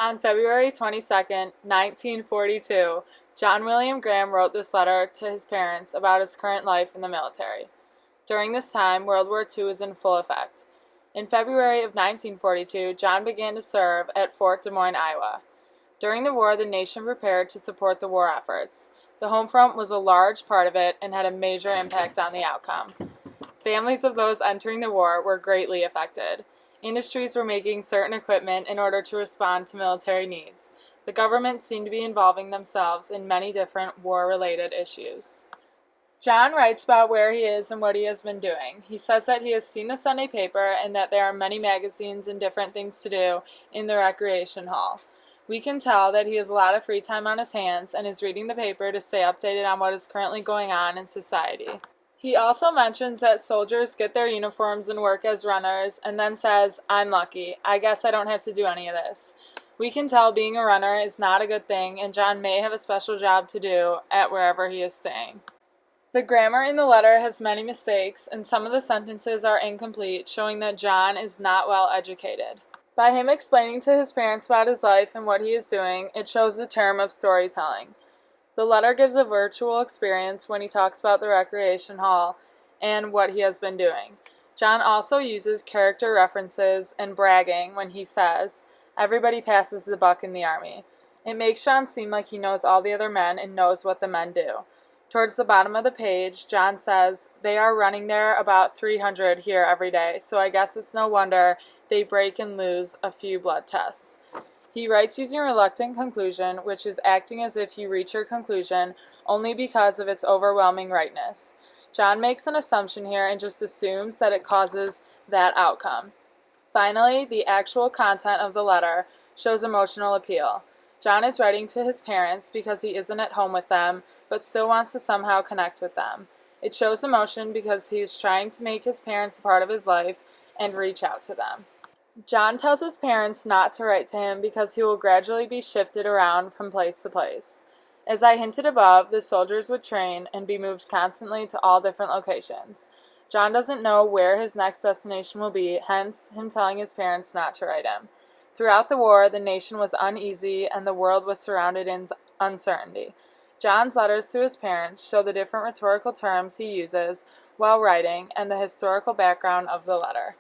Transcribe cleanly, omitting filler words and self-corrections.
On February 22nd, 1942, John William Graham wrote this letter to his parents about his current life in the military. During this time, World War II was in full effect. In February of 1942, John began to serve at Fort Des Moines, Iowa. During the war, the nation prepared to support the war efforts. The home front was a large part of it and had a major impact on the outcome. Families of those entering the war were greatly affected. Industries were making certain equipment in order to respond to military needs. The government seemed to be involving themselves in many different war-related issues. John writes about where he is and what he has been doing. He says that he has seen the Sunday paper and that there are many magazines and different things to do in the recreation hall. We can tell that he has a lot of free time on his hands and is reading the paper to stay updated on what is currently going on in society. He also mentions that soldiers get their uniforms and work as runners, and then says, "I'm lucky. I guess I don't have to do any of this." We can tell being a runner is not a good thing, and John may have a special job to do at wherever he is staying. The grammar in the letter has many mistakes, and some of the sentences are incomplete, showing that John is not well educated. By him explaining to his parents about his life and what he is doing, it shows the term of storytelling. The letter gives a virtual experience when he talks about the recreation hall and what he has been doing. John also uses character references and bragging when he says, "Everybody passes the buck in the Army." It makes John seem like he knows all the other men and knows what the men do. Towards the bottom of the page, John says, "They are running there about 300 here every day, so I guess it's no wonder they break and lose a few blood tests." He writes using reluctant conclusion, which is acting as if you reach your conclusion only because of its overwhelming rightness. John makes an assumption here and just assumes that it causes that outcome. Finally, the actual content of the letter shows emotional appeal. John is writing to his parents because he isn't at home with them, but still wants to somehow connect with them. It shows emotion because he is trying to make his parents a part of his life and reach out to them. John tells his parents not to write to him because he will gradually be shifted around from place to place. As I hinted above, the soldiers would train and be moved constantly to all different locations. John doesn't know where his next destination will be, hence him telling his parents not to write him. Throughout the war, the nation was uneasy and the world was surrounded in uncertainty. John's letters to his parents show the different rhetorical terms he uses while writing and the historical background of the letter.